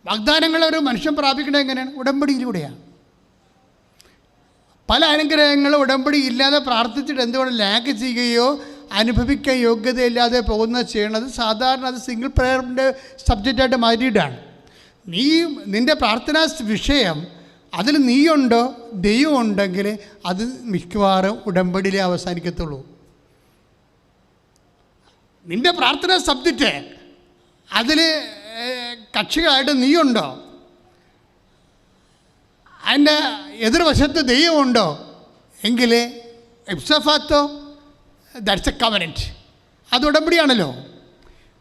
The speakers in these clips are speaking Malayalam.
വാഗ്ദാനങ്ങൾ ഒരു മനുഷ്യൻ പ്രാപിക്കുന്നത് എങ്ങനെയാണ്? ഉടമ്പടിയിലൂടെയാണ്. പല അനുഗ്രഹങ്ങളും ഉടമ്പടി ഇല്ലാതെ പ്രാർത്ഥിച്ചിട്ട് എന്തുകൊണ്ട് ലാഗ് ചെയ്യുകയോ അനുഭവിക്കാൻ യോഗ്യതയില്ലാതെ ചെയ്യണത് സാധാരണ അത് സിംഗിൾ പ്രയറിൻ്റെ സബ്ജക്റ്റായിട്ട് മാറ്റിയിട്ടാണ്. നിൻ്റെ പ്രാർത്ഥനാ വിഷയം അതിൽ നീയുണ്ടോ ദൈവം ഉണ്ടെങ്കിൽ അത് മിക്കവാറും ഉടമ്പടിയിലേ അവസാനിക്കത്തുള്ളൂ. നിൻ്റെ പ്രാർത്ഥനാ സബ്ജക്റ്റ് അതിൽ കക്ഷികളായിട്ട് നീയുണ്ടോ, അതിൻ്റെ എതിർവശത്ത് ദൈവമുണ്ടോ എങ്കിൽ എപ്സഫാത്തോ ദാറ്റ്സ് എ കവനൻറ്റ്. അത് ഉടമ്പടിയാണല്ലോ.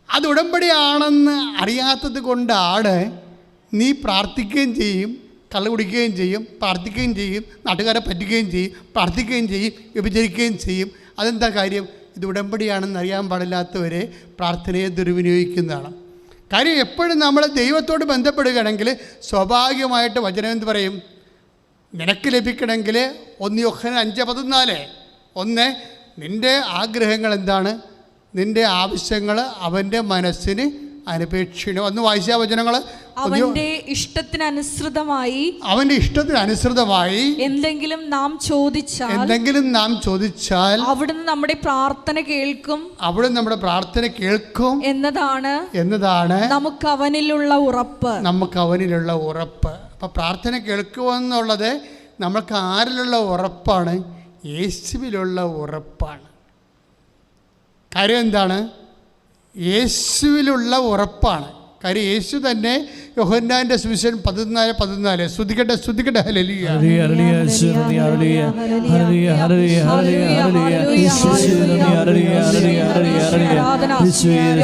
അത് ഉടമ്പടിയാണെന്ന് അറിയാത്തത് കൊണ്ടാണ് നീ പ്രാർത്ഥിക്കുകയും ചെയ്യും, കള്ളു കുടിക്കുകയും ചെയ്യും, പ്രാർത്ഥിക്കുകയും ചെയ്യും, നാട്ടുകാരെ പറ്റുകയും ചെയ്യും, പ്രാർത്ഥിക്കുകയും ചെയ്യും, വ്യഭിചരിക്കുകയും ചെയ്യും. അതെന്താ കാര്യം? ഇത് ഉടമ്പടിയാണെന്ന് അറിയാൻ പാടില്ലാത്തവരെ പ്രാർത്ഥനയെ ദുർവിനിയോഗിക്കുന്നതാണ്. കാര്യം എപ്പോഴും നമ്മൾ ദൈവത്തോട് ബന്ധപ്പെടുകയാണെങ്കിൽ സ്വാഭാവികമായിട്ട് വചനം എന്ത് പറയും? നിനക്ക് ലഭിക്കണമെങ്കിൽ 1 യോഹന്നാൻ 5:14 1 നിൻ്റെ ആഗ്രഹങ്ങൾ എന്താണ്? നിൻ്റെ ആവശ്യങ്ങൾ അവൻ്റെ മനസ്സിന് അനപേക്ഷിക്കണം. ഒന്ന് വായിച്ച വചനങ്ങൾ. അവൻ്റെ ഇഷ്ടത്തിനനുസൃതമായി എന്തെങ്കിലും നാം ചോദിച്ചാൽ അവിടുന്ന് നമ്മുടെ പ്രാർത്ഥന കേൾക്കും എന്നതാണ് നമുക്ക് അവനിലുള്ള ഉറപ്പ്. അപ്പം പ്രാർത്ഥന കേൾക്കുമെന്നുള്ളത് നമുക്ക് ആരിലുള്ള ഉറപ്പാണ്? യേശുവിലുള്ള ഉറപ്പാണ്. കാര്യം എന്താണ്? യേശുവിലുള്ള ഉറപ്പാണ്. കാര്യം യേശു തന്നെ യോഹന്നാന്റെ സുവിശേഷം 14:14 സ്തുതിക്കട്ടെ ഹല്ലേലൂയ.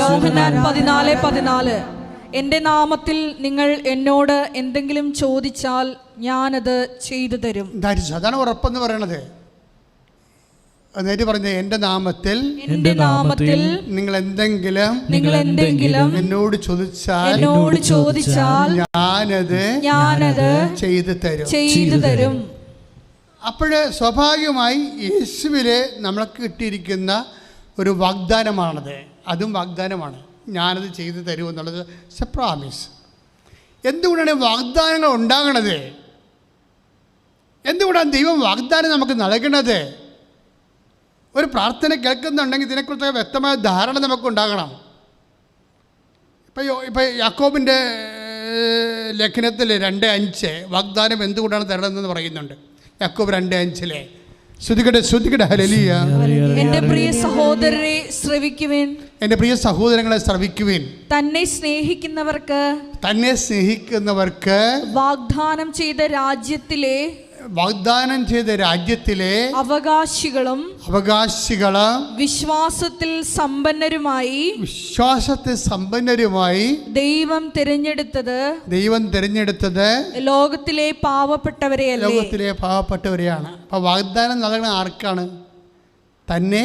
യോഹന്നാൻ 14:14 എൻ്റെ നാമത്തിൽ നിങ്ങൾ എന്നോട് എന്തെങ്കിലും ചോദിച്ചാൽ ഞാനത് ചെയ്തു തരും. അതാണ് ഉറപ്പെന്ന് പറയണത്. എന്നിട്ട് പറഞ്ഞ എൻ്റെ നാമത്തിൽ നിങ്ങൾ എന്തെങ്കിലും എന്നോട് ചോദിച്ചാൽ ഞാനത് ചെയ്തു തരും. അപ്പോഴ് സ്വാഭാവികമായി യേശുവിലെ നമ്മൾക്ക് കിട്ടിയിരിക്കുന്ന ഒരു വാഗ്ദാനമാണത്. അതും വാഗ്ദാനമാണ്. ഞാനത് ചെയ്തു തരുമെന്നുള്ളത് ഇറ്റ്സ് എ പ്രോമിസ്. എന്തുകൊണ്ടാണ് വാഗ്ദാനങ്ങൾ ഉണ്ടാകണത്? എന്തുകൊണ്ടാണ് ദൈവം വാഗ്ദാനം നമുക്ക് നൽകണത്? ഒരു പ്രാർത്ഥന കേൾക്കുന്നുണ്ടെങ്കിൽ ഇതിനെക്കുറിച്ച് വ്യക്തമായ ധാരണ നമുക്കുണ്ടാകണം. ഇപ്പോൾ യാക്കോബിൻ്റെ ലേഖനത്തിൽ 2:5 വാഗ്ദാനം എന്തുകൊണ്ടാണ് തരണമെന്ന് പറയുന്നുണ്ട്. യാക്കോബ് 2:5 ശ്രുതിക്കട്ടെ ഹല്ലേലൂയ. എൻ്റെ പ്രിയ സഹോദരരെ ശ്രവിക്കുവിൻ, എൻ്റെ പ്രിയ സഹോദരങ്ങളെ ശ്രവിക്കുവിൻ. തന്നെ സ്നേഹിക്കുന്നവർക്ക് വാഗ്ദാനം ചെയ്ത രാജ്യത്തിലെ അവകാശികളും വിശ്വാസത്തിൽ സമ്പന്നരുമായി ദൈവം തിരഞ്ഞെടുത്തത് ലോകത്തിലെ പാവപ്പെട്ടവരെയാണ്. അപ്പോൾ വാഗ്ദാനം നൽകുന്ന ആർക്കാണ്? തന്നെ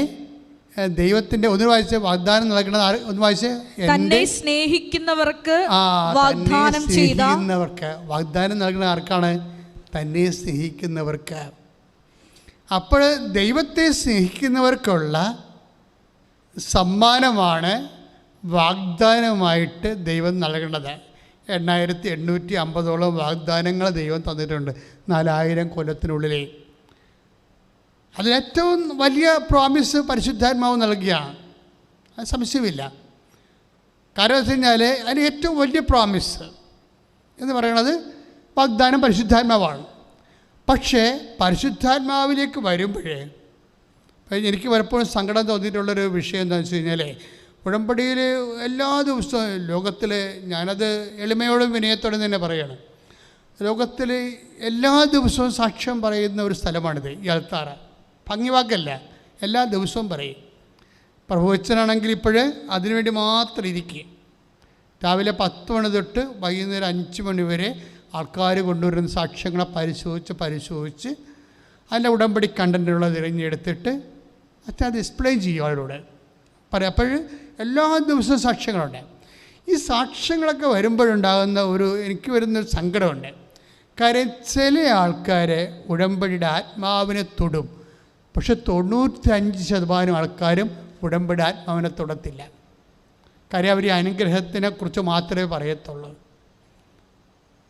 ദൈവത്തിന്റെ ഒന്ന് വായിച്ച് വാഗ്ദാനം നൽകുന്നത് ഒന്ന് വായിച്ച് തന്നെ സ്നേഹിക്കുന്നവർക്ക് വാഗ്ദാനം നൽകുന്ന ആർക്കാണ്? തന്നെ സ്നേഹിക്കുന്നവർക്ക്. അപ്പോൾ ദൈവത്തെ സ്നേഹിക്കുന്നവർക്കുള്ള സമ്മാനമാണ് വാഗ്ദാനമായിട്ട് ദൈവം നൽകേണ്ടത്. 8850 വാഗ്ദാനങ്ങൾ ദൈവം തന്നിട്ടുണ്ട് 4000 കൊല്ലത്തിനുള്ളിലേ. അതിലേറ്റവും വലിയ പ്രോമിസ് പരിശുദ്ധാത്മാവ് നൽകിയാണ്, അത് സംശയമില്ല. കാരണം വെച്ച് കഴിഞ്ഞാൽ അതിന് ഏറ്റവും വലിയ പ്രോമിസ് എന്ന് പറയുന്നത് വാഗ്ദാനം പരിശുദ്ധാത്മാവാണ്. പക്ഷേ പരിശുദ്ധാത്മാവിലേക്ക് വരുമ്പോഴേ എനിക്ക് പലപ്പോഴും സങ്കടം തോന്നിയിട്ടുള്ളൊരു വിഷയം എന്താണെന്ന് വെച്ച് കഴിഞ്ഞാൽ, ഉടമ്പടിയിൽ എല്ലാ ദിവസവും ലോകത്തിൽ, ഞാനത് എളിമയോടും വിനയത്തോടും തന്നെ പറയുകയാണ്, ലോകത്തിൽ എല്ലാ ദിവസവും സാക്ഷ്യം പറയുന്ന ഒരു സ്ഥലമാണിത് ഈ അൾത്താറ. ഭംഗിവാക്കല്ല, എല്ലാ ദിവസവും പറയും. പ്രഭുവച്ചനാണെങ്കിൽ ഇപ്പോഴ് അതിനുവേണ്ടി മാത്രം ഇരിക്കുക. രാവിലെ 10 മണി തൊട്ട് വൈകുന്നേരം 5 മണി വരെ ആൾക്കാർ കൊണ്ടുവരുന്ന സാക്ഷ്യങ്ങളെ പരിശോധിച്ച് അതിൻ്റെ ഉടമ്പടി കണ്ടൻറ്റുള്ള തിരഞ്ഞെടുത്തിട്ട് അത് എക്സ്പ്ലെയിൻ ചെയ്യും ആളോട് പറയാം. അപ്പോൾ എല്ലാ ദിവസവും സാക്ഷ്യങ്ങളുണ്ട്. ഈ സാക്ഷ്യങ്ങളൊക്കെ വരുമ്പോഴുണ്ടാകുന്ന എനിക്ക് വരുന്നൊരു സങ്കടമുണ്ട്. കാര്യം ചില ആൾക്കാർ ഉടമ്പടിയുടെ ആത്മാവിനെ തൊടും, പക്ഷെ 95% ആൾക്കാരും ഉടമ്പടി ആത്മാവിനെ തൊടത്തില്ല. കാര്യം അവർ അനുഗ്രഹത്തിനെ കുറിച്ച് മാത്രമേ പറയത്തുള്ളൂ.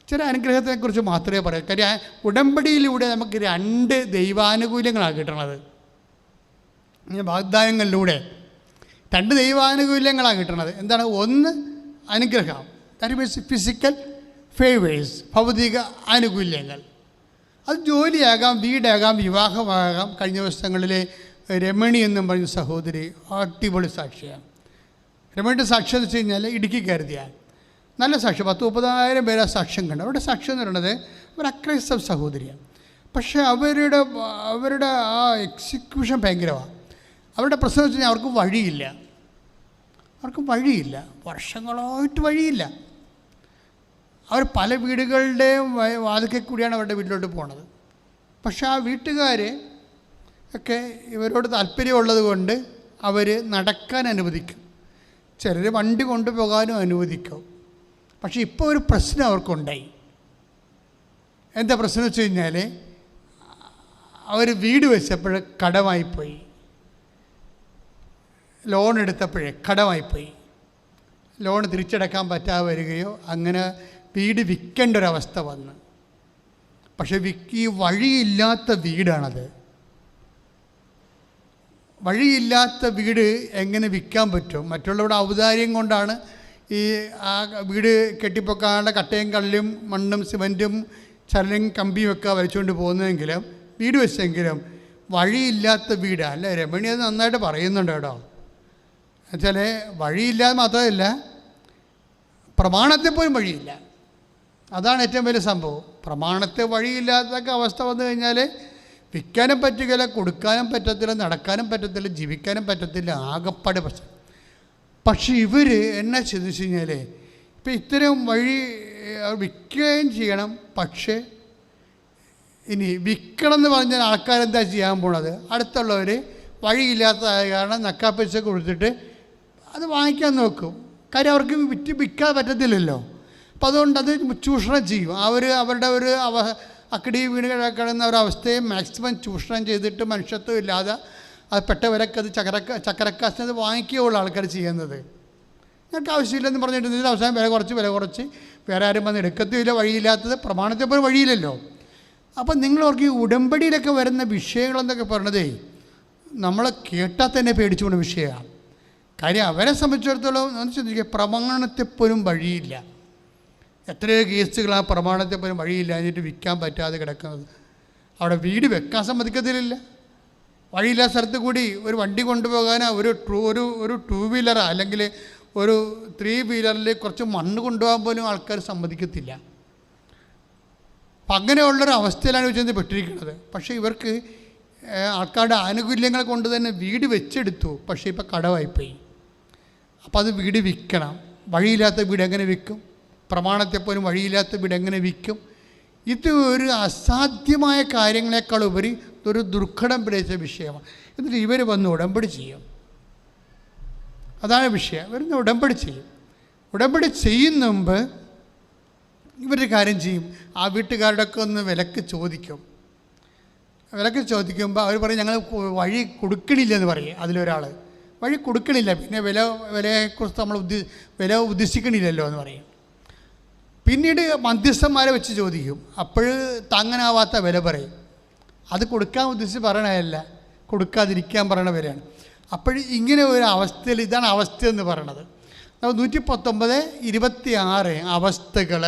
ചില അനുഗ്രഹത്തെക്കുറിച്ച് മാത്രമേ പറയൂ. കാര്യം ഉടമ്പടിയിലൂടെ നമുക്ക് 2 ദൈവാനുകൂല്യങ്ങളാണ് കിട്ടണത്. വാഗ്ദാനങ്ങളിലൂടെ 2 ദൈവാനുകൂല്യങ്ങളാണ് കിട്ടണത്. എന്താണ്? ഒന്ന് അനുഗ്രഹം, ദാറ്റ് മീൻസ് ഫിസിക്കൽ ഫേവേഴ്സ്, ഭൗതിക ആനുകൂല്യങ്ങൾ. അത് ജോലിയാകാം, വീടാകാം, വിവാഹമാകാം. കഴിഞ്ഞ ദിവസങ്ങളിൽ രമണി എന്നും പറഞ്ഞ സഹോദരി അടിപൊളി സാക്ഷിയാണ്. രമണിയുടെ സാക്ഷ്യം എന്ന് വെച്ച് കഴിഞ്ഞാൽ ഇടുക്കി കരുതിയാണ് നല്ല സാക്ഷ്യം. 10-30,000 പേര് സാക്ഷ്യം കണ്ടു. അവരുടെ സാക്ഷ്യം എന്ന് പറയുന്നത് ഒരു അക്രൈസ്തവ സഹോദരിയാണ്. പക്ഷേ അവരുടെ ആ എക്സിക്യൂഷൻ ഭയങ്കരമാണ്. അവരുടെ പ്രശ്നം വെച്ച് കഴിഞ്ഞാൽ അവർക്ക് വഴിയില്ല, വർഷങ്ങളായിട്ട് വഴിയില്ല. അവർ പല വീടുകളുടെയും വാതിൽക്കൽ കൂടിയാണ് അവരുടെ വീട്ടിലോട്ട് പോണത്. പക്ഷേ ആ വീട്ടുകാർ ഒക്കെ ഇവരോട് താല്പര്യമുള്ളത് കൊണ്ട് അവർ നടക്കാൻ അനുവദിക്കും, ചിലർ വണ്ടി കൊണ്ടുപോകാനും അനുവദിക്കും. പക്ഷേ ഇപ്പോൾ ഒരു പ്രശ്നം അവർക്കുണ്ടായി. എന്താ പ്രശ്നം വെച്ച് കഴിഞ്ഞാൽ അവർ വീട് വെച്ചപ്പോൾ കടമായിപ്പോയി, ലോൺ എടുത്തപ്പോഴേ കടമായിപ്പോയി. ലോൺ തിരിച്ചടക്കാൻ പറ്റാതെ വരികയോ അങ്ങനെ വീട് വിൽക്കേണ്ട ഒരവസ്ഥ വന്ന്. പക്ഷേ ഈ വഴിയില്ലാത്ത വീടാണത്. വഴിയില്ലാത്ത വീട് എങ്ങനെ വിൽക്കാൻ പറ്റും? മറ്റുള്ളവരുടെ ഔദാര്യം കൊണ്ടാണ് ഈ ആ വീട് കെട്ടിപ്പൊക്കാനുള്ള കട്ടയും കല്ലും മണ്ണും സിമൻറ്റും ചരലും കമ്പിയും ഒക്കെ വലിച്ചുകൊണ്ട് പോകുന്നതെങ്കിലും വീട് വെച്ചെങ്കിലും വഴിയില്ലാത്ത വീടാണ്. അല്ലേ? രമണി അത് നന്നായിട്ട് പറയുന്നുണ്ട് കേട്ടോ. എന്നുവെച്ചാൽ വഴിയില്ലാതെ മാത്രമല്ല, പ്രമാണത്തെ പോലും വഴിയില്ല. അതാണ് ഏറ്റവും വലിയ സംഭവം. പ്രമാണത്തെ വഴിയില്ലാത്തൊക്കെ അവസ്ഥ വന്നു കഴിഞ്ഞാൽ വിൽക്കാനും പറ്റുകയില്ല, കൊടുക്കാനും പറ്റത്തില്ല, നടക്കാനും പറ്റത്തില്ല, ജീവിക്കാനും പറ്റത്തില്ല, ആകപ്പാട് പ്രശ്നം. പക്ഷെ ഇവർ എന്നാ ചെയ്തു വെച്ച് കഴിഞ്ഞാൽ ഇപ്പം ഇത്തരം വഴി വിൽക്കുകയും ചെയ്യണം. പക്ഷേ ഇനി വിൽക്കണം എന്ന് പറഞ്ഞാൽ ആൾക്കാരെന്താ ചെയ്യാൻ പോണത്? അടുത്തുള്ളവർ വഴിയില്ലാത്തതായ കാരണം നക്കാപ്പൈസ കൊടുത്തിട്ട് അത് വാങ്ങിക്കാൻ നോക്കും. കാര്യം അവർക്ക് വിൽക്കാൻ പറ്റത്തില്ലല്ലോ. അപ്പം അതുകൊണ്ട് അത് ചൂഷണം ചെയ്യും. അവരുടെ ഒരു അക്കടി വീണ് കിടക്കുന്ന ഒരവസ്ഥയെ മാക്സിമം ചൂഷണം ചെയ്തിട്ട് മനുഷ്യത്വം ഇല്ലാതെ അത് പെട്ട വിലക്ക് അത് ചക്കരക്കാശിനത് വാങ്ങിക്കുകയുള്ള ആൾക്കാർ ചെയ്യുന്നത്. ഞങ്ങൾക്ക് ആവശ്യമില്ലെന്ന് പറഞ്ഞിട്ട് ഇതിൻ്റെ അവസാനം വില കുറച്ച് വേറെ ആരും വന്ന് എടുക്കത്തുമില്ല. വഴിയില്ലാത്തത് പ്രമാണത്തെ പോലെ വഴിയില്ലല്ലോ. അപ്പം നിങ്ങളവർക്ക് ഈ ഉടമ്പടിയിലൊക്കെ വരുന്ന വിഷയങ്ങളെന്നൊക്കെ പറഞ്ഞതേ നമ്മളെ കേട്ടാൽ തന്നെ പേടിച്ചു പോകുന്ന വിഷയമാണ്. കാര്യം അവരെ സംബന്ധിച്ചിടത്തോളം എന്ന് ചിന്തിക്കുക, പ്രമാണത്തെപ്പോലും വഴിയില്ല. എത്രയോ കേസുകൾ ആ പ്രമാണത്തെപ്പോലും വഴിയില്ല എന്നിട്ട് വിൽക്കാൻ പറ്റാതെ കിടക്കുന്നത്. അവിടെ വീട് വെക്കാൻ സമ്മതിക്കത്തില്ല. വഴിയില്ലാത്ത സ്ഥലത്ത് കൂടി ഒരു വണ്ടി കൊണ്ടുപോകാനോ ഒരു 2 വീലറോ അല്ലെങ്കിൽ ഒരു 3 വീലറിൽ കുറച്ച് മണ്ണ് കൊണ്ടുപോകാൻ പോലും ആൾക്കാർ സമ്മതിക്കത്തില്ല. അപ്പം അങ്ങനെയുള്ളൊരു അവസ്ഥയിലാണ് ചെന്ന് പെട്ടിരിക്കുന്നത്. പക്ഷേ ഇവർക്ക് ആൾക്കാരുടെ ആനുകൂല്യങ്ങൾ കൊണ്ട് തന്നെ വീട് വെച്ചെടുത്തു. പക്ഷേ ഇപ്പം കടമായിപ്പോയി. അപ്പം അത് വീട് വിൽക്കണം. വഴിയില്ലാത്ത വീട് എങ്ങനെ വിൽക്കും? പ്രമാണത്തെപ്പോലും വഴിയില്ലാത്ത വീട് എങ്ങനെ വിൽക്കും? ഇത് ഒരു അസാധ്യമായ കാര്യങ്ങളെക്കാൾ ഉപരി ഒരു ദുർഘടം പിടിച്ച വിഷയമാണ്. എന്നിട്ട് ഇവർ വന്ന് ഉടമ്പടി ചെയ്യും. അതാണ് വിഷയം. ഇവരൊന്ന് ഉടമ്പടി ചെയ്യും. ഉടമ്പടി ചെയ്യുന്ന മുമ്പ് ഇവരൊരു കാര്യം ചെയ്യും. ആ വീട്ടുകാരുടെയൊക്കെ ഒന്ന് വിലക്ക് ചോദിക്കും. വിലക്ക് ചോദിക്കുമ്പോൾ അവർ പറയും ഞങ്ങൾ വഴി കൊടുക്കണില്ലെന്ന് പറയും. അതിലൊരാൾ വഴി കൊടുക്കണില്ല, പിന്നെ വിലയെക്കുറിച്ച് നമ്മൾ വില ഉദ്ദേശിക്കണില്ലല്ലോ എന്ന് പറയും. പിന്നീട് മധ്യസ്ഥന്മാരെ വെച്ച് ചോദിക്കും. അപ്പോൾ താങ്ങാനാവാത്ത വില പറയും. അത് കൊടുക്കാൻ ഉദ്ദേശിച്ച് പറയണതല്ല, കൊടുക്കാതിരിക്കാൻ പറയണ വിലയാണ്. അപ്പോൾ ഇങ്ങനെ ഒരു അവസ്ഥയിൽ ഇതാണ് അവസ്ഥ എന്ന് പറയണത്. 119:26 അവസ്ഥകൾ.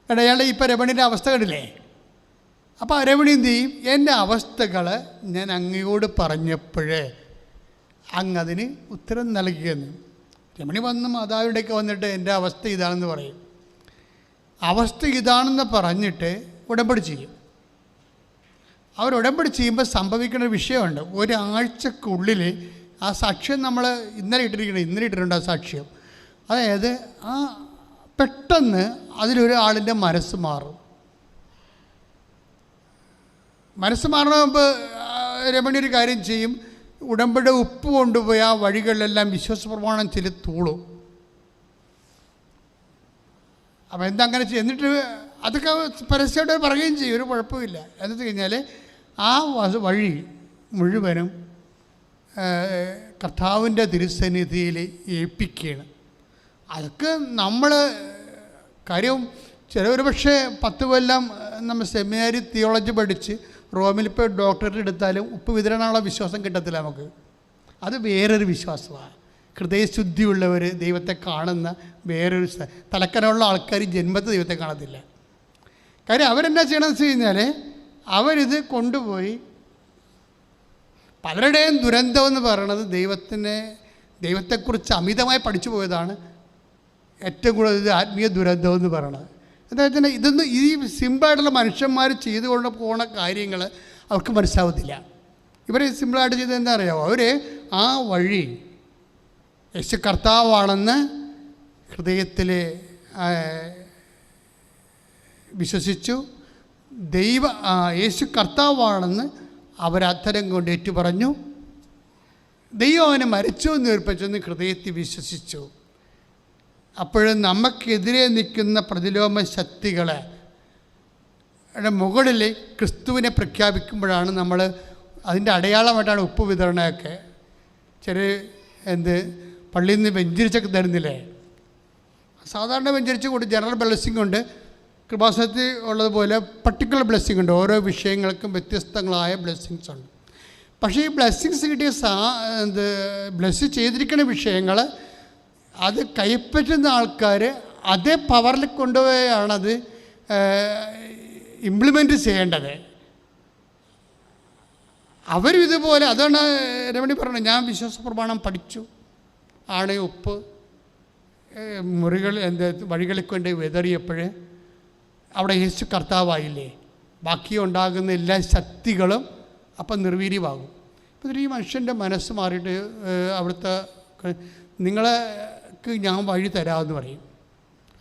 എടാ അയാളുടെ ഇപ്പോൾ രമണിൻ്റെ അവസ്ഥ കണ്ടില്ലേ? അപ്പോൾ രമണി എന്ത് ചെയ്യും? എൻ്റെ അവസ്ഥകൾ ഞാൻ അങ്ങയോട് പറഞ്ഞപ്പോഴേ അങ്ങതിന് ഉത്തരം നൽകിയെന്ന്. രമണി വന്ന് മാതാവിൻ്റെയൊക്കെ വന്നിട്ട് എൻ്റെ അവസ്ഥ ഇതാണെന്ന് പറയും. അവസ്ഥ ഇതാണെന്ന് പറഞ്ഞിട്ട് ഉടമ്പടി ചെയ്യും. അവർ ഉടമ്പടി ചെയ്യുമ്പോൾ സംഭവിക്കുന്ന ഒരു വിഷയമുണ്ട്. ഒരാഴ്ചക്കുള്ളിൽ ആ സാക്ഷ്യം നമ്മൾ ഇന്നലെ ഇട്ടിട്ടുണ്ട് ആ സാക്ഷ്യം. അതായത് ആ പെട്ടെന്ന് അതിലൊരാളിൻ്റെ മനസ്സ് മാറും. മനസ്സ് മാറണ മുമ്പ് രമണി ഒരു കാര്യം ചെയ്യും. ഉടമ്പടി ഉപ്പ് കൊണ്ടുപോയി ആ വഴികളിലെല്ലാം വിശ്വാസപ്രമാണം ചെലുത്തൂളും. അപ്പോൾ എന്തങ്ങനെ ചെയ്യും? എന്നിട്ട് അതൊക്കെ പരസ്യമായിട്ട് പറയുകയും ചെയ്യും, ഒരു കുഴപ്പമില്ല. എന്ന് കഴിഞ്ഞാൽ ആ വഴി മുഴുവനും കർത്താവിൻ്റെ തിരുസന്നിധിയിൽ ഏൽപ്പിക്കുകയാണ്. അതൊക്കെ നമ്മൾ കാര്യം ചിലവർ പക്ഷേ 10 കൊല്ലം നമ്മൾ സെമിനാരി തിയോളജി പഠിച്ച് റോമിൽ ഇപ്പോൾ ഡോക്ടറേറ്റ് എടുത്താലും ഉപ്പ് വിതരണമുള്ള വിശ്വാസം കിട്ടത്തില്ല നമുക്ക്. അത് വേറൊരു വിശ്വാസമാണ്. ഹൃദയശുദ്ധിയുള്ളവർ ദൈവത്തെ കാണുന്ന വേറൊരു തലക്കനമുള്ള ആൾക്കാർ ജന്മത്തെ ദൈവത്തെ കാണത്തില്ല. കാര്യം അവരെന്നാ ചെയ്യണമെന്ന് വെച്ച് കഴിഞ്ഞാൽ അവരിത് കൊണ്ടുപോയി പലരുടെയും ദുരന്തമെന്ന് പറയണത് ദൈവത്തെക്കുറിച്ച് അമിതമായി പഠിച്ചു പോയതാണ് ഏറ്റവും കൂടുതൽ ആത്മീയ ദുരന്തമെന്ന് പറയണത്. എന്താ ഇതൊന്നും ഈ സിമ്പിളായിട്ടുള്ള മനുഷ്യന്മാർ ചെയ്തുകൊണ്ട് പോണ കാര്യങ്ങൾ അവർക്ക് മനസ്സിലാവത്തില്ല. ഇവർ സിമ്പിളായിട്ട് ചെയ്തത് എന്താ അറിയാമോ? അവർ ആ വഴി യേശു കർത്താവാണെന്ന് ഹൃദയത്തിൽ വിശ്വസിച്ചു. യേശു കർത്താവാണെന്ന് അവരധരം കൊണ്ട് ഏറ്റു പറഞ്ഞു. ദൈവം അവനെ മരിച്ചു എന്ന് ഉറപ്പിച്ചെന്ന് ഹൃദയത്തിൽ വിശ്വസിച്ചു. അപ്പോഴും നമുക്കെതിരെ നിൽക്കുന്ന പ്രതിലോമ ശക്തികളെ മുകളിൽ ക്രിസ്തുവിനെ പ്രഖ്യാപിക്കുമ്പോഴാണ് നമ്മൾ അതിൻ്റെ അടയാളമായിട്ടാണ് ഉപ്പ് വിതരണമൊക്കെ. പള്ളിയിൽ നിന്ന് വെഞ്ചരിച്ചൊക്കെ തരുന്നില്ലേ? സാധാരണ വെഞ്ചരിച്ച് കൊണ്ട് ജനറൽ ബ്ലെസ്സിങ് ഉണ്ട്, കൃപാസനത്തിൽ ഉള്ളതുപോലെ പർട്ടിക്കുലർ ബ്ലെസ്സിങ് ഉണ്ട്. ഓരോ വിഷയങ്ങൾക്കും വ്യത്യസ്തങ്ങളായ ബ്ലെസ്സിങ്സ് ഉണ്ട്. പക്ഷേ ഈ ബ്ലെസ്സിങ്സ് കിട്ടിയ ബ്ലെസ് ചെയ്തിരിക്കുന്ന വിഷയങ്ങൾ അത് കൈപ്പറ്റുന്ന ആൾക്കാർ അതേ പവറിൽ കൊണ്ടുപോയാണത് ഇംപ്ലിമെൻറ്റ് ചെയ്യേണ്ടത്. അവരും ഇതുപോലെ, അതാണ് രമണി പറഞ്ഞത്, ഞാൻ വിശ്വാസ പ്രമാണം പഠിച്ചു, ആണ് ഉപ്പ് വഴികളിൽ കൊണ്ട് വിതറിയപ്പോൾ അവിടെ യേശു കർത്താവായില്ലേ? ബാക്കി ഉണ്ടാകുന്ന എല്ലാ ശക്തികളും അപ്പം നിർവീര്യമാകും. അപ്പോൾ ഈ മനുഷ്യൻ്റെ മനസ്സ് മാറിയിട്ട് അവിടുത്തെ നിങ്ങൾക്ക് ഞാൻ വഴി തരാമെന്ന് പറയും.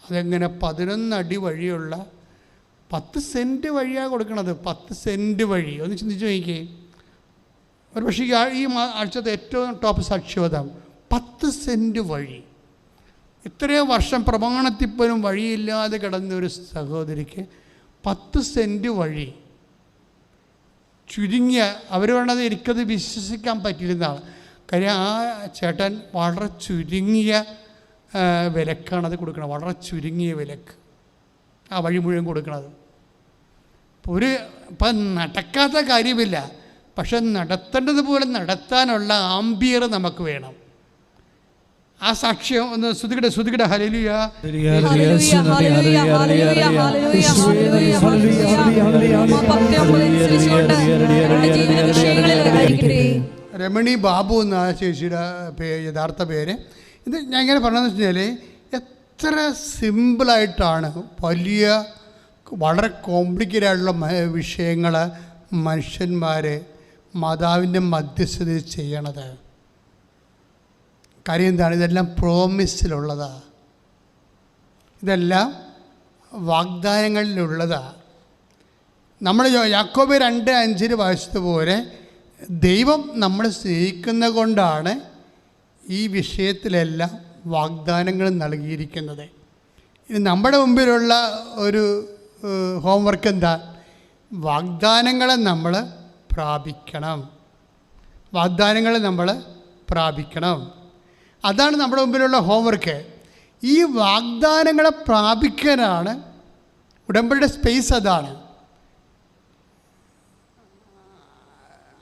അതെങ്ങനെ? 11 അടി വഴിയുള്ള 10 സെൻറ്റ് വഴിയാണ് കൊടുക്കണത്. 10 സെൻറ്റ് വഴി ഒന്ന് ചിന്തിച്ച് നോക്കിക്കേ. ഒരു പക്ഷേ ഈ ആഴ്ചത്തെ ഏറ്റവും ടോപ്പ് സാക്ഷ്യവതം 10 സെൻറ്റ് വഴി. ഇത്രയോ വർഷം പ്രമാണത്തിൽ പോലും വഴിയില്ലാതെ കിടന്നൊരു സഹോദരിക്ക് 10 സെൻറ്റ് വഴി ചുരുങ്ങിയ, അവർ വേണ്ടത് എനിക്കത് വിശ്വസിക്കാൻ പറ്റിയിരുന്നതാണ്. കാര്യം ആ ചേട്ടൻ വളരെ ചുരുങ്ങിയ വിലക്കാണത് കൊടുക്കണം. വളരെ ചുരുങ്ങിയ വിലക്ക് ആ വഴി മുഴുവൻ കൊടുക്കണത്. ഇപ്പം നടക്കാത്ത കാര്യമില്ല, പക്ഷെ നടത്തേണ്ടതുപോലെ നടത്താനുള്ള ആംബിയർ നമുക്ക് വേണം. ആ സാക്ഷ്യം ഒന്ന് ശ്രുതികട ഹല്ലേലൂയ. രമണി ബാബു എന്ന ചേച്ചിയുടെ യഥാർത്ഥ പേര്. ഇത് ഞാൻ ഇങ്ങനെ പറഞ്ഞതെന്ന് വെച്ച് കഴിഞ്ഞാൽ എത്ര സിമ്പിളായിട്ടാണ് വളരെ കോംപ്ലിക്കേറ്റഡ് ആയിട്ടുള്ള വിഷയങ്ങൾ മനുഷ്യന്മാർ മാതാവിൻ്റെ മധ്യസ്ഥതയിൽ ചെയ്യണത്. കാര്യം എന്താണ്? ഇതെല്ലാം പ്രോമിസിലുള്ളതാണ്, ഇതെല്ലാം വാഗ്ദാനങ്ങളിലുള്ളതാണ്. നമ്മൾ യാക്കോബ് 2:5 വായിച്ചതുപോലെ ദൈവം നമ്മളെ സ്നേഹിക്കുന്ന കൊണ്ടാണ് ഈ വിഷയത്തിലെല്ലാം വാഗ്ദാനങ്ങൾ നൽകിയിരിക്കുന്നത്. ഇനി നമ്മുടെ മുമ്പിലുള്ള ഒരു ഹോംവർക്ക് എന്താ? വാഗ്ദാനങ്ങളെ നമ്മൾ പ്രാപിക്കണം. വാഗ്ദാനങ്ങളെ നമ്മൾ പ്രാപിക്കണം. അതാണ് നമ്മുടെ മുമ്പിലുള്ള ഹോംവർക്ക്. ഈ വാഗ്ദാനങ്ങളെ പ്രാപിക്കാനാണ് ഉടമ്പടിയുടെ സ്പേസ്.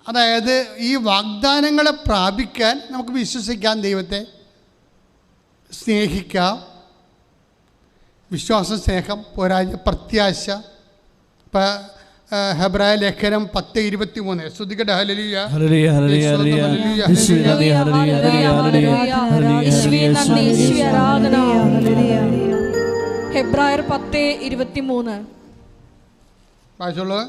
അതായത് ഈ വാഗ്ദാനങ്ങളെ പ്രാപിക്കാൻ നമുക്ക് വിശ്വസിക്കാം, ദൈവത്തെ സ്നേഹിക്കാം. വിശ്വാസം, സ്നേഹം, പോരായ്മ, പ്രത്യാശ. ഇപ്പം ഹെബ്രായ ലേഖനം 10:23 ശ്രുതികട ഹല്ലേലൂയ. ഹെബ്രായർ 10:23 വായിച്ചോളൂ.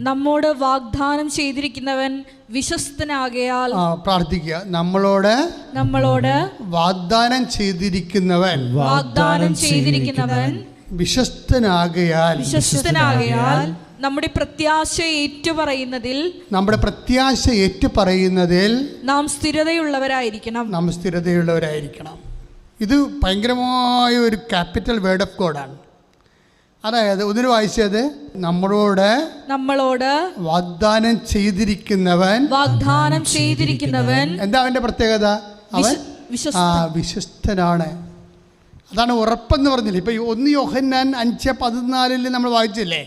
നമ്മോട് വാഗ്ദാനം ചെയ്തിരിക്കുന്നവൻ വിശ്വസ്തനാകയാൽ. പ്രാർത്ഥിക്കുക. നമ്മളോട് വാഗ്ദാനം ചെയ്തിരിക്കുന്നവൻ വിശ്വസ്തനാകയാൽ നമ്മുടെ പ്രത്യാശ ഏറ്റുപറയുന്നതിൽ നാം സ്ഥിരതയുള്ളവരായിരിക്കണം. ഇത് ഭയങ്കരമായ ഒരു ക്യാപിറ്റൽ വേർഡ് ഓഫ് ഗോഡാണ്. അതായത് ഒന്നിനു വായിച്ചത് നമ്മളോട് വാഗ്ദാനം ചെയ്തിരിക്കുന്നവൻ. എന്താ അവൻ്റെ പ്രത്യേകത? അവൻ വിശ്വസ്തനാണ്. അതാണ് ഉറപ്പെന്ന് പറഞ്ഞില്ലേ. ഇപ്പോൾ 1 യോഹന്നാൻ 5:14 നമ്മൾ വായിച്ചില്ലേ,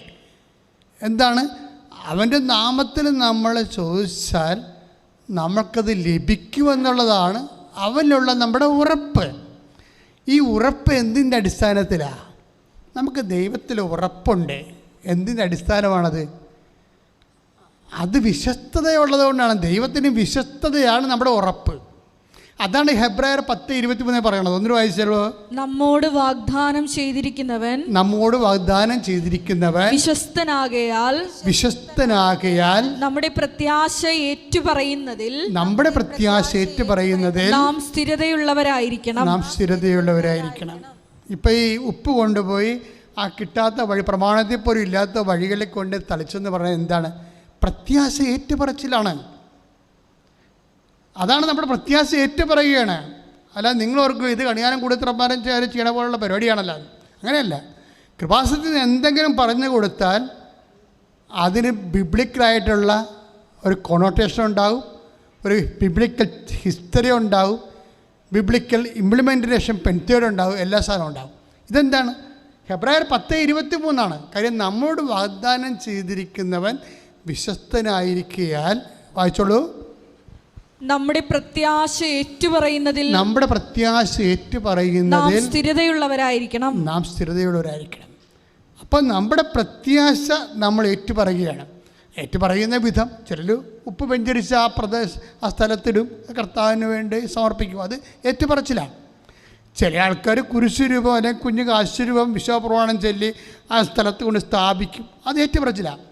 എന്താണ്? അവൻ്റെ നാമത്തിൽ നമ്മൾ ചോദിച്ചാൽ നമുക്കത് ലഭിക്കുമെന്നുള്ളതാണ് അവനിലുള്ള നമ്മുടെ ഉറപ്പ്. ഈ ഉറപ്പ് എന്തിൻ്റെ അടിസ്ഥാനത്തിലാണ്? നമുക്ക് ദൈവത്തിൽ ഉറപ്പുണ്ട്. എന്തിൻ്റെ അടിസ്ഥാനമാണത്? അത് വിശ്വസ്തതയുള്ളത് കൊണ്ടാണ്. ദൈവത്തിന് വിശ്വസ്തതയാണ് നമ്മുടെ ഉറപ്പ്. അതാണ് ഹെബ്രായർ 10:23 പറയണത്. ഒന്നിനു വായിച്ചല്ലോ. നമ്മോട് വാഗ്ദാനം ചെയ്തിരിക്കുന്നവൻ വിശ്വസ്തനാകയാൽ നമ്മുടെ പ്രത്യാശ ഏറ്റുപറയുന്നതിൽ നാം സ്ഥിരതയുള്ളവരായിരിക്കണം. ഇപ്പം ഈ ഉപ്പ് കൊണ്ടുപോയി ആ കിട്ടാത്ത വഴി, പ്രമാണത്തിൽ പോലും ഇല്ലാത്ത വഴികളിൽ കൊണ്ട് തളിച്ചെന്ന് പറയുന്നത് എന്താണ്? പ്രത്യാശ ഏറ്റുപറച്ചിലാണ്. അതാണ് നമ്മുടെ പ്രത്യാശ ഏറ്റുപറയുകയാണ്. അല്ല നിങ്ങളോർക്കും ഇത് കണിയാനം കൂടത്തിറപ്പാരം ചെയ്യണ പോലുള്ള പരിപാടിയാണല്ലോ. അങ്ങനെയല്ല. കൃപാസനത്തിൽ എന്തെങ്കിലും പറഞ്ഞു കൊടുത്താൽ അതിന് ബിബ്ലിക്കലായിട്ടുള്ള ഒരു കൊണോട്ടേഷൻ ഉണ്ടാകും, ഒരു ബിബ്ലിക്കൽ ഹിസ്റ്ററി ഉണ്ടാകും, ബിബ്ലിക്കൽ ഇംപ്ലിമെൻറ്റേഷൻ പെൻത്തേഡ് ഉണ്ടാകും, എല്ലാ സാധനവും ഉണ്ടാകും. ഇതെന്താണ്? ഹെബ്രായർ 10:23 കാര്യം നമ്മോട് വാഗ്ദാനം ചെയ്തിരിക്കുന്നവൻ വിശ്വസ്തനായിരിക്കയാൽ, വായിച്ചോളൂ, നമ്മുടെ പ്രത്യാശ ഏറ്റുപറയുന്നതിൽ നാം സ്ഥിരതയുള്ളവരായിരിക്കണം. അപ്പം നമ്മുടെ പ്രത്യാശ നമ്മൾ ഏറ്റുപറയുകയാണ്. ഏറ്റുപറയുന്ന വിധം ചിലർ ഉപ്പ് വെഞ്ചരിച്ച് ആ സ്ഥലത്തിടും, കർത്താവിന് വേണ്ടി സമർപ്പിക്കും. അത് ഏറ്റുപറച്ചിലാണ്. ചില ആൾക്കാർ കുരിശു രൂപം അല്ലെങ്കിൽ കുഞ്ഞു കാശ് രൂപം വിശ്വപ്രമാണം ചൊല്ലി ആ സ്ഥലത്ത് കൊണ്ട് സ്ഥാപിക്കും. അത് ഏറ്റുപറച്ചിലാണ്.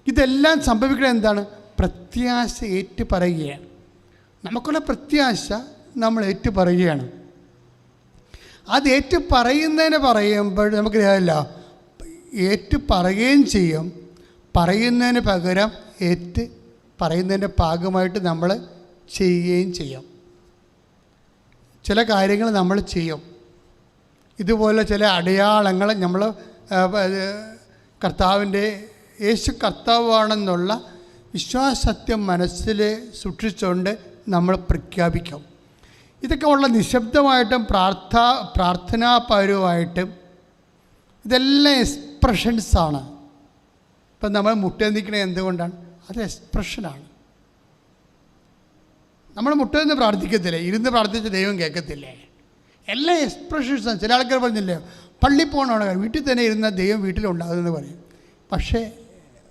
ഇതെല്ലാം സംഭവിക്കുന്നത് എന്താണ്? പ്രത്യാശ ഏറ്റുപറയുകയാണ്. നമുക്കുള്ള പ്രത്യാശ നമ്മൾ ഏറ്റുപറയുകയാണ്. അത് ഏറ്റുപറയുന്നതിന് പറയുമ്പോൾ നമുക്കറിയാമല്ല, ഏറ്റുപറയുകയും ചെയ്യും, പറയുന്നതിന് പകരം പറയുന്നതിൻ്റെ ഭാഗമായിട്ട് നമ്മൾ ചെയ്യുകയും ചെയ്യും. ചില കാര്യങ്ങൾ നമ്മൾ ചെയ്യും. ഇതുപോലെ ചില അടയാളങ്ങൾ നമ്മൾ കർത്താവിൻ്റെ യേശു കർത്താവാണെന്നുള്ള വിശ്വാസത്യം മനസ്സിൽ സൂക്ഷിച്ചുകൊണ്ട് നമ്മൾ പ്രഖ്യാപിക്കും. ഇതൊക്കെ ഉള്ള നിശബ്ദമായിട്ടും പ്രാർത്ഥനാപരമായിട്ടും ഇതെല്ലാം എക്സ്പ്രഷൻസാണ്. ഇപ്പം നമ്മൾ മുട്ടേന്നിക്കണത് എന്തുകൊണ്ടാണ്? അത് എക്സ്പ്രഷനാണ്. നമ്മൾ മുട്ടേന്ന് പ്രാർത്ഥിക്കത്തില്ലേ, ഇരുന്ന് പ്രാർത്ഥിച്ച് ദൈവം കേൾക്കത്തില്ലേ? എല്ലാം എക്സ്പ്രഷൻസാണ്. ചില ആൾക്കാർ പറഞ്ഞില്ലേ, പള്ളി പോകണമാണ്, വീട്ടിൽ തന്നെ ഇരുന്ന ദൈവം വീട്ടിലുണ്ടാകുമെന്ന് പറയും. പക്ഷേ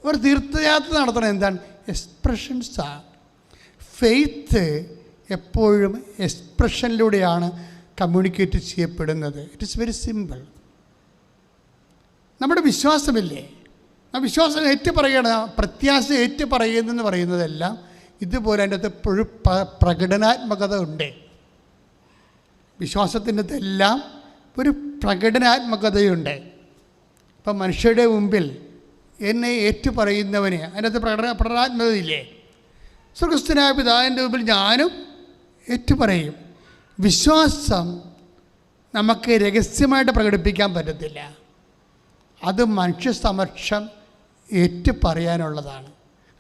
ഒരു തീർത്ഥയാത്ര നടത്തണം എന്താണ്? എക്സ്പ്രഷൻസാണ്. ഫെയ്ത്ത് എപ്പോഴും എക്സ്പ്രഷനിലൂടെയാണ് കമ്മ്യൂണിക്കേറ്റ് ചെയ്യപ്പെടുന്നത്. It is very simple. നമ്മുടെ വിശ്വാസമില്ലേ, ആ വിശ്വാസം ഏറ്റുപറയണ, പ്രത്യാശ ഏറ്റുപറയുന്നെന്ന് പറയുന്നതെല്ലാം ഇതുപോലെ അതിൻ്റെ അകത്ത് എപ്പോഴും പ്രകടനാത്മകത ഉണ്ട്. വിശ്വാസത്തിൻ്റെ അകത്തെല്ലാം ഒരു പ്രകടനാത്മകതയുണ്ട്. ഇപ്പം മനുഷ്യരുടെ മുമ്പിൽ എന്നെ ഏറ്റുപറയുന്നവന് അതിനകത്ത് പ്രകടനാത്മകതയില്ലേ? സ്വർഗ്ഗസ്ഥനായ പിതാവിൻ്റെ മുമ്പിൽ ഞാനും ഏറ്റുപറയും. വിശ്വാസം നമുക്ക് രഹസ്യമായിട്ട് പ്രകടിപ്പിക്കാൻ പറ്റത്തില്ല. അത് മനുഷ്യ സമക്ഷം ഏറ്റുപറയാനുള്ളതാണ്.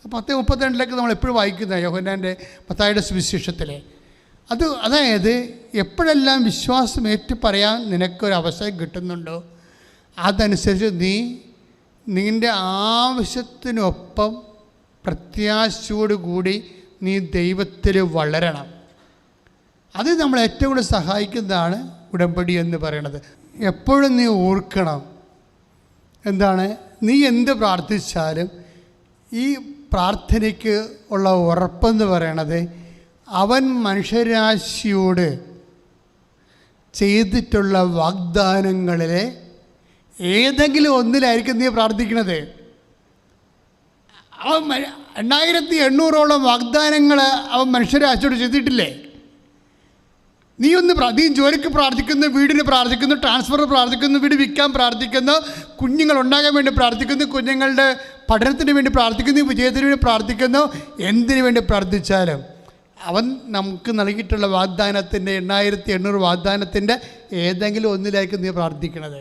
10:32 നമ്മൾ എപ്പോഴും വായിക്കുന്ന യോഹന്നാൻ്റെ മത്തായിയുടെ സുവിശേഷത്തിലെ അതായത് എപ്പോഴെല്ലാം വിശ്വാസം ഏറ്റുപറയാൻ നിനക്കൊരവസരം കിട്ടുന്നുണ്ടോ അതനുസരിച്ച് നിൻ്റെ ആവശ്യത്തിനൊപ്പം പ്രത്യാശയോടുകൂടി നീ ദൈവത്തിൽ വളരണം. അത് നമ്മൾ ഏറ്റവും കൂടുതൽ സഹായിക്കുന്നതാണ് ഉടമ്പടി എന്ന് പറയുന്നത്. എപ്പോഴും നീ ഓർക്കണം, എന്താണ്, നീ എന്ത് പ്രാർത്ഥിച്ചാലും ഈ പ്രാർത്ഥനയ്ക്ക് ഉള്ള ഉറപ്പെന്ന് പറയണത് അവൻ മനുഷ്യരാശിയോട് ചെയ്തിട്ടുള്ള വാഗ്ദാനങ്ങളിലെ ഏതെങ്കിലും ഒന്നിലായിരിക്കും നീ പ്രാർത്ഥിക്കുന്നത്. അവൻ 2800ഓളം വാഗ്ദാനങ്ങൾ അവൻ മനുഷ്യരാശിയോട് ചെയ്തിട്ടില്ലേ? നീ ജോലിക്ക് പ്രാർത്ഥിക്കുന്നു, വീടിന് പ്രാർത്ഥിക്കുന്നു, ട്രാൻസ്ഫർ പ്രാർത്ഥിക്കുന്നു, വീട് വിൽക്കാൻ പ്രാർത്ഥിക്കുന്നു, കുഞ്ഞുങ്ങൾ ഉണ്ടാകാൻ വേണ്ടി പ്രാർത്ഥിക്കുന്നു, കുഞ്ഞുങ്ങളുടെ പഠനത്തിന് വേണ്ടി പ്രാർത്ഥിക്കുന്നു, വിജയത്തിന് വേണ്ടി പ്രാർത്ഥിക്കുന്നു. എന്തിനു വേണ്ടി പ്രാർത്ഥിച്ചാലും അവൻ നമുക്ക് നൽകിയിട്ടുള്ള വാഗ്ദാനത്തിൻ്റെ 2800 വാഗ്ദാനത്തിൻ്റെ ഏതെങ്കിലും ഒന്നിലായിരിക്കും നീ പ്രാർത്ഥിക്കണത്.